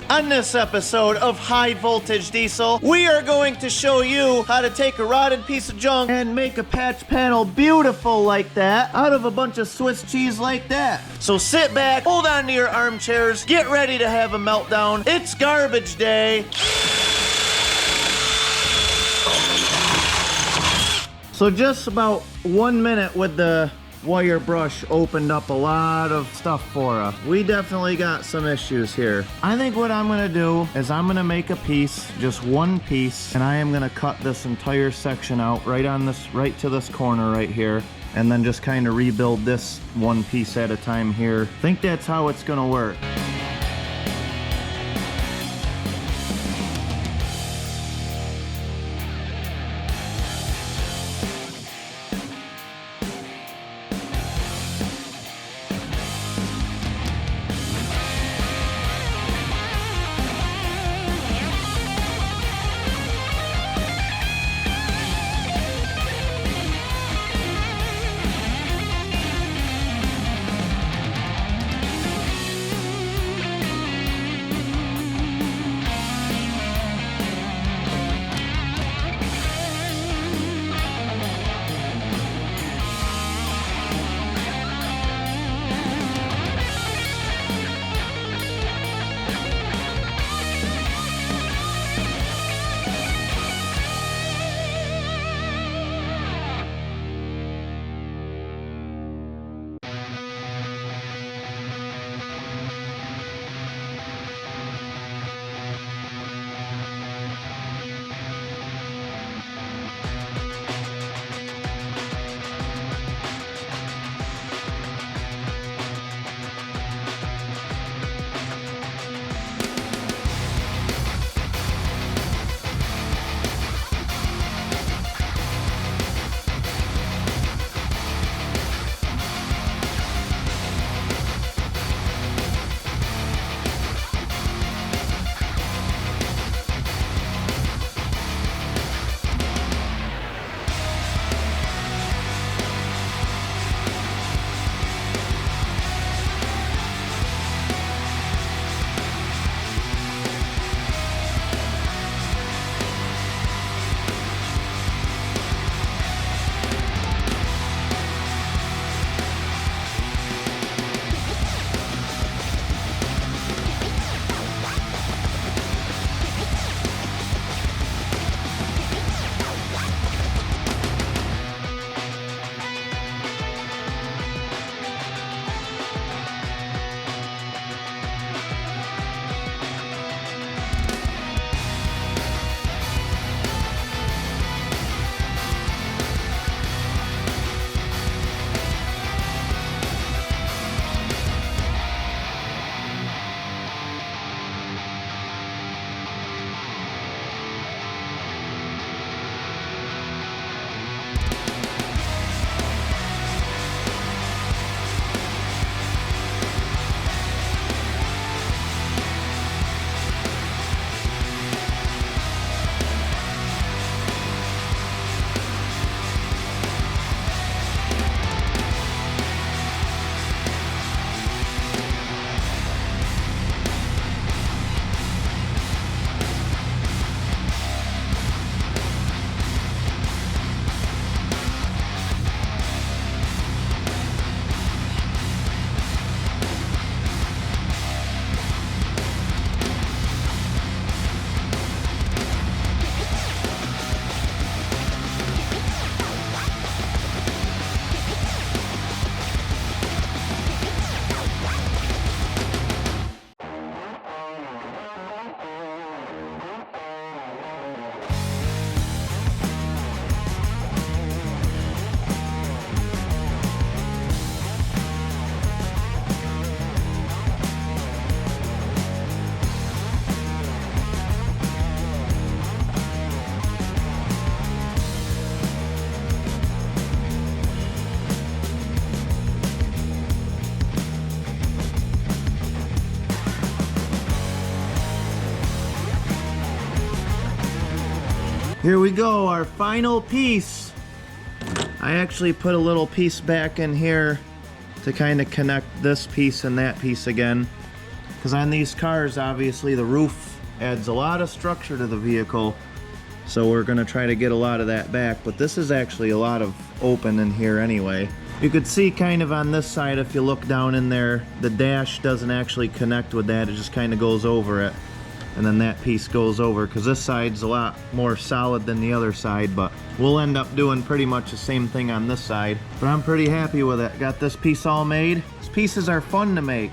On this episode of High Voltage Diesel, we are going to show you how to take a rotted piece of junk and make a patch panel beautiful like that out of a bunch of Swiss cheese like that. So sit back, hold on to your armchairs, get ready to have a meltdown. It's garbage day. So just about 1 minute with the wire brush opened up a lot of stuff for us. We definitely got some issues here. I think what I'm gonna do is I'm gonna make a piece, just one piece, and I am gonna cut this entire section out right to this corner right here, and then just kind of rebuild this one piece at a time here. I think that's how it's gonna work. Here we go, our final piece. I actually put a little piece back in here to kind of connect this piece and that piece again. Because on these cars, obviously the roof adds a lot of structure to the vehicle. So we're gonna try to get a lot of that back, but this is actually a lot of open in here anyway. You could see kind of on this side, if you look down in there, the dash doesn't actually connect with that, it just kind of goes over it. And then that piece goes over, because this side's a lot more solid than the other side, but we'll end up doing pretty much the same thing on this side. But I'm pretty happy with it. Got this piece all made. These pieces are fun to make.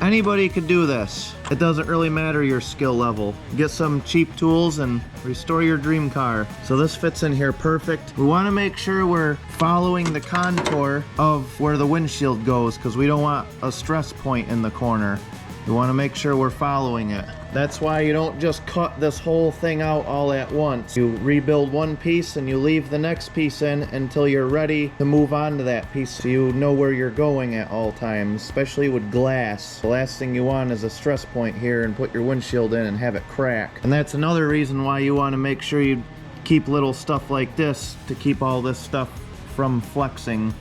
Anybody could do this. It doesn't really matter your skill level. Get some cheap tools and restore your dream car. So this fits in here perfect. We want to make sure we're following the contour of where the windshield goes, because we don't want a stress point in the corner. We want to make sure we're following it. That's why you don't just cut this whole thing out all at once. You rebuild one piece and you leave the next piece in until you're ready to move on to that piece, so you know where you're going at all times, especially with glass. The last thing you want is a stress point here and put your windshield in and have it crack. And that's another reason why you want to make sure you keep little stuff like this to keep all this stuff from flexing.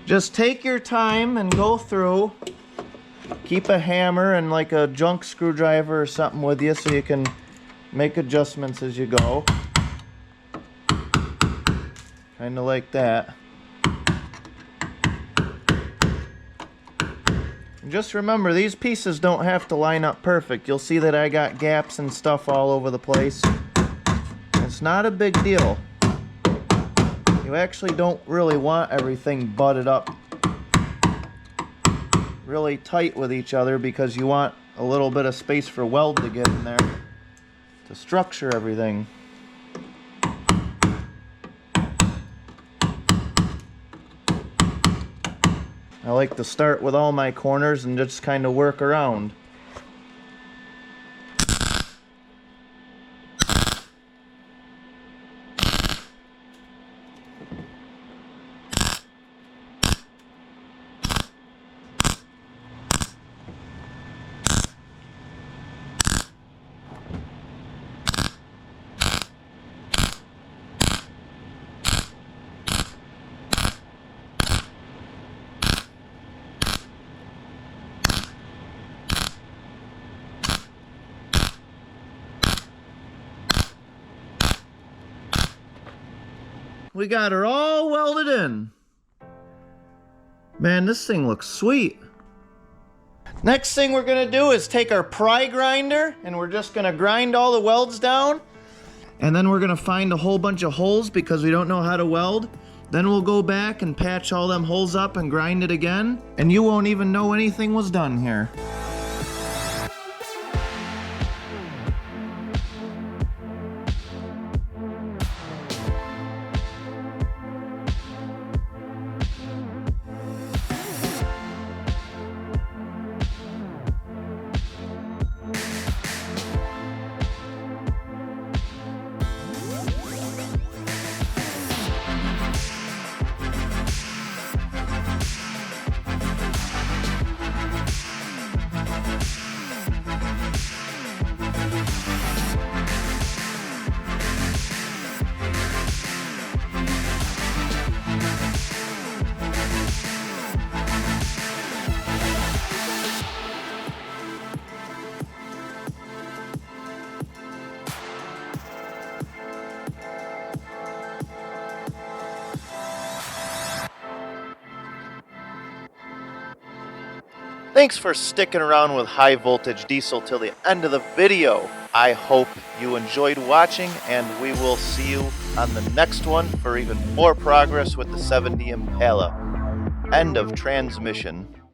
Just take your time and go through. Keep a hammer and like a junk screwdriver or something with you so you can make adjustments as you go. Kind of like that. And just remember, these pieces don't have to line up perfect. You'll see that I got gaps and stuff all over the place. It's not a big deal. You actually don't really want everything butted up really tight with each other, because you want a little bit of space for weld to get in there to structure everything. I like to start with all my corners and just kind of work around. We got her all welded in. Man, this thing looks sweet. Next thing we're gonna do is take our pry grinder and we're just gonna grind all the welds down. And then we're gonna find a whole bunch of holes because we don't know how to weld. Then we'll go back and patch all them holes up and grind it again. And you won't even know anything was done here. Thanks for sticking around with High Voltage Diesel till the end of the video. I hope you enjoyed watching, and we will see you on the next one for even more progress with the 70 Impala. End of transmission.